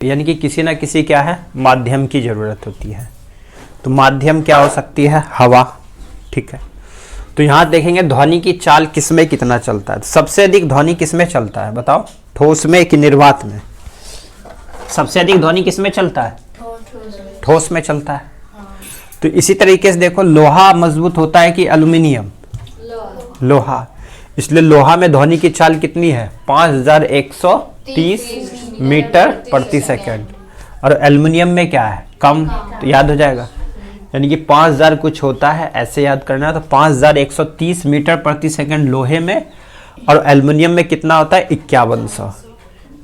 यानी कि किसी ना किसी क्या है माध्यम की जरूरत होती है। तो माध्यम क्या हो सकती है? हवा। ठीक है, तो यहां देखेंगे ध्वनि की चाल किसमें कितना चलता है। सबसे अधिक ध्वनि किसमें चलता है बताओ? ठोस में कि निर्वात में? सबसे अधिक ध्वनि किसमें चलता है? ठोस में चलता है। तो इसी तरीके से देखो, लोहा मजबूत होता है कि एल्यूमिनियम? लोहा। इसलिए लोहा में ध्वनि की चाल कितनी है? 5130 मीटर प्रति सेकंड। और एल्युमिनियम में क्या है? कम। तो याद हो जाएगा, यानी कि 5000 कुछ होता है, ऐसे याद करना है। तो 5130 मीटर प्रति सेकंड लोहे में, और एल्युमिनियम में कितना होता है? 5100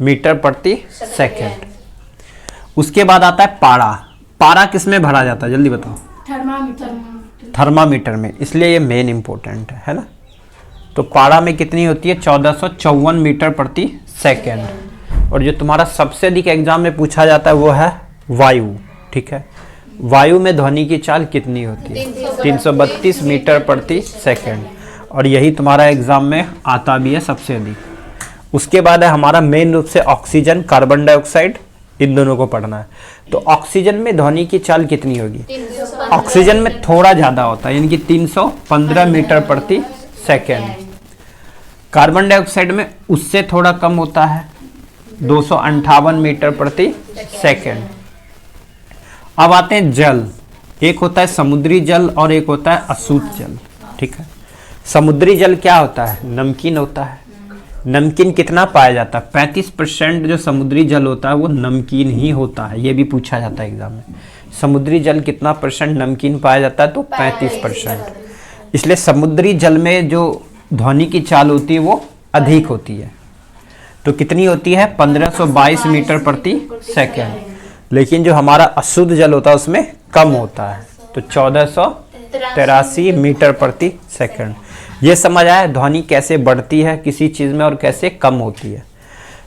मीटर प्रति सेकंड। उसके बाद आता है पारा। पारा किस में भरा जाता है जल्दी बताओ? थर्मामीटर में। इसलिए ये मेन इंपॉर्टेंट है ना। तो पारा में कितनी होती है? 1454 मीटर प्रति सेकंड। और जो तुम्हारा सबसे अधिक एग्जाम में पूछा जाता है वो है वायु। ठीक है, वायु में ध्वनि की चाल कितनी होती है? 332 मीटर प्रति सेकंड। और यही तुम्हारा एग्जाम में आता भी है सबसे अधिक। उसके बाद है हमारा मेन रूप से ऑक्सीजन, कार्बन डाइऑक्साइड, इन दोनों को पढ़ना है। तो ऑक्सीजन में ध्वनि की चाल कितनी होगी? ऑक्सीजन में थोड़ा ज्यादा होता है, यानी कि 315 मीटर प्रति सेकंड। कार्बन डाइऑक्साइड में उससे थोड़ा कम होता है, 258 मीटर प्रति सेकंड। अब आते हैं जल। एक होता है समुद्री जल और एक होता है अशुद्ध जल। ठीक है, समुद्री जल क्या होता है? नमकीन होता है। नमकीन कितना पाया जाता है? 35% जो समुद्री जल होता है वो नमकीन ही होता है। ये भी पूछा जाता है एग्जाम में, समुद्री जल कितना परसेंट नमकीन पाया जाता है? तो 35%। इसलिए समुद्री जल में जो ध्वनि की चाल होती है वो अधिक होती है। तो कितनी होती है? 1522 मीटर प्रति सेकंड। लेकिन जो हमारा अशुद्ध जल होता है उसमें कम होता है, तो 1483 मीटर प्रति सेकंड। ये समझ आया ध्वनि कैसे बढ़ती है किसी चीज में और कैसे कम होती है।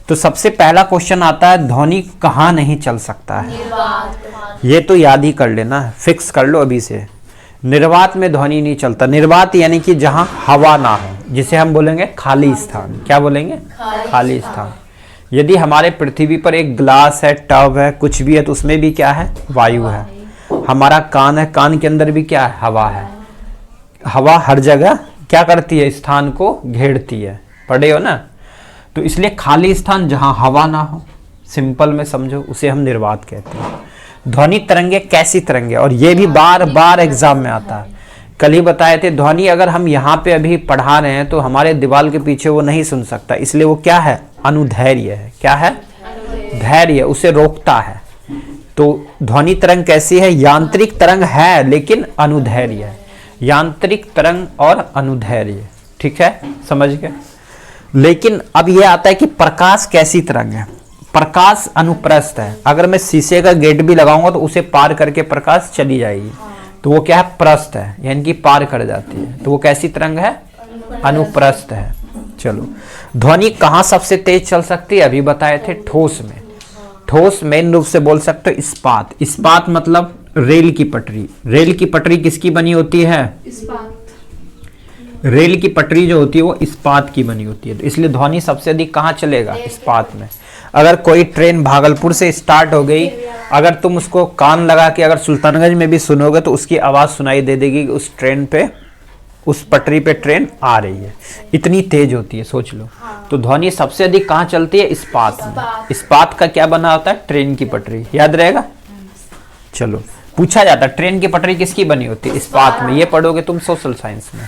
तो सबसे पहला क्वेश्चन आता है ध्वनि कहाँ नहीं चल सकता है? ये तो याद ही कर लेना, फिक्स कर लो अभी से। निर्वात में ध्वनि नहीं चलता। निर्वात यानी कि जहां हवा ना हो, जिसे हम बोलेंगे खाली स्थान। क्या बोलेंगे? खाली स्थान। यदि हमारे पृथ्वी पर एक ग्लास है, टब है, कुछ भी है, तो उसमें भी क्या है? वायु है। हमारा कान है, कान के अंदर भी क्या है? हवा है। हवा हर जगह क्या करती है? स्थान को घेरती है। पढ़े हो ना? तो इसलिए खाली स्थान जहां हवा ना हो, सिंपल में समझो, उसे हम निर्वात कहते हैं। ध्वनि तरंगे कैसी तरंगे? और ये भी बार बार एग्जाम में आता है। कल ही बताए थे, ध्वनि अगर हम यहाँ पे अभी पढ़ा रहे हैं तो हमारे दीवार के पीछे वो नहीं सुन सकता, इसलिए वो क्या है? अनुधैर्य है। क्या है? धैर्य, उसे रोकता है। तो ध्वनि तरंग कैसी है? यांत्रिक तरंग है लेकिन अनुधैर्य है। यांत्रिक तरंग और अनुधैर्य। ठीक है, समझ गए? लेकिन अब यह आता है कि प्रकाश कैसी तरंग है? प्रकाश अनुप्रस्थ है। अगर मैं शीशे का गेट भी लगाऊंगा तो उसे पार करके प्रकाश चली जाएगी, तो वो क्या है? प्रस्थ है, यानी कि पार कर जाती है। तो वो कैसी तरंग है? अनुप्रस्थ है। चलो, ध्वनि कहाँ सबसे तेज चल सकती है? अभी बताए थे ठोस में। ठोस मेन रूप से बोल सकते हो इस्पात। इस्पात मतलब रेल की पटरी। रेल की पटरी किसकी बनी होती है? रेल की पटरी जो होती है वो इस्पात की बनी होती है। तो इसलिए ध्वनि सबसे अधिक कहाँ चलेगा? इस्पात में। अगर कोई ट्रेन भागलपुर से स्टार्ट हो गई, अगर तुम उसको कान लगा के अगर सुल्तानगंज में भी सुनोगे तो उसकी आवाज सुनाई दे देगी कि उस ट्रेन पे, उस पटरी पे ट्रेन आ रही है। इतनी तेज होती है, सोच लो। तो ध्वनि सबसे अधिक कहाँ चलती है? इस्पात में। इस्पात का क्या बना होता है? ट्रेन की पटरी। याद रहेगा? चलो, पूछा जाता है ट्रेन की पटरी किसकी बनी होती है? इस्पात में। ये पढ़ोगे तुम सोशल साइंस में।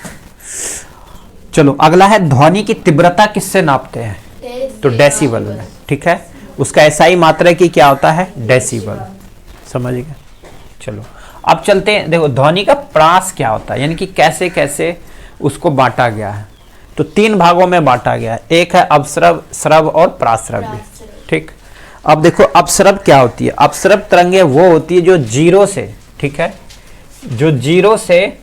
चलो, अगला है ध्वनि की तीव्रता किससे नापते हैं? तो डेसिबल में। ठीक है, उसका एसआई मात्रा की क्या होता है? डेसिबल। समझ गए? चलो, अब चलते हैं। देखो ध्वनि का प्रास क्या होता है, यानी कि कैसे कैसे उसको बांटा गया है। तो 3 भागों में बांटा गया है। एक है अपस्रव, स्रव और प्रास्रव्य। ठीक, अब देखो अपस्रव क्या होती है? अपस्रव तरंगे वो होती है जो 0 से, ठीक है, जो 0 से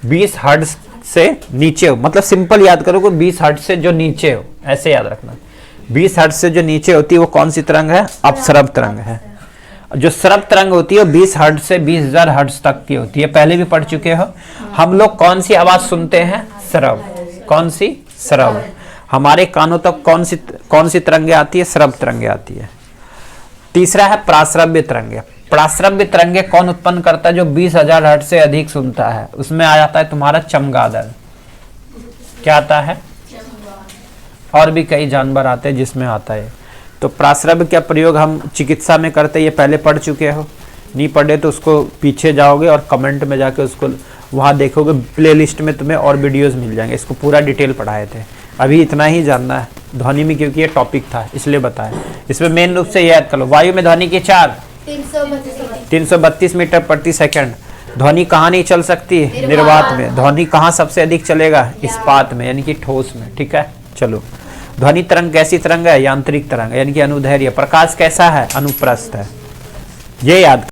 20 हर्ट्ज से नीचे हो। मतलब सिंपल याद करो, 20 हर्ट्ज से जो नीचे हो, ऐसे याद रखना। 20 हर्ट्ज से जो नीचे होती है वो कौन सी तरंग है? अपस्रव तरंग है। जो स्रव तरंग होती है 20 हर्ट्ज से 20,000 हर्ट्ज तक की होती है। पहले भी पढ़ चुके हो। हम लोग कौन सी आवाज सुनते हैं? स्रव। कौन सी? स्रव। हमारे कानों तक कौन सी तरंगे आती है? स्रव तरंगे आती है। तीसरा है प्राश्रव्य तरंगे। प्राश्रव्य तरंगे कौन उत्पन्न करता है? जो 20,000 हर्ट्ज से अधिक सुनता है। उसमें आ जाता है तुम्हारा चमगादड़। क्या आता है? और भी कई जानवर आते हैं जिसमें आता है। तो प्राश्रव्य का प्रयोग हम चिकित्सा में करते हैं, ये पहले पढ़ चुके हो। नहीं पढ़े तो उसको पीछे जाओगे और कमेंट में जाके उसको वहाँ देखोगे, प्लेलिस्ट में तुम्हें और वीडियोस मिल जाएंगे। इसको पूरा डिटेल पढ़ाए थे। अभी इतना ही जानना है ध्वनि में, क्योंकि ये टॉपिक था इसलिए बताया। इसमें मेन रूप से याद कर लो, वायु में ध्वनि की चार 332 मीटर प्रति सेकंड। ध्वनि कहाँ नहीं चल सकती? निर्वात में। ध्वनि कहाँ सबसे अधिक चलेगा? इस्पात में, यानी कि ठोस में। ठीक है, चलो। ध्वनि तरंग कैसी तरंग है? यांत्रिक तरंग, यानी कि अनुदैर्घ्य। प्रकाश कैसा है? अनुप्रस्थ है। ये याद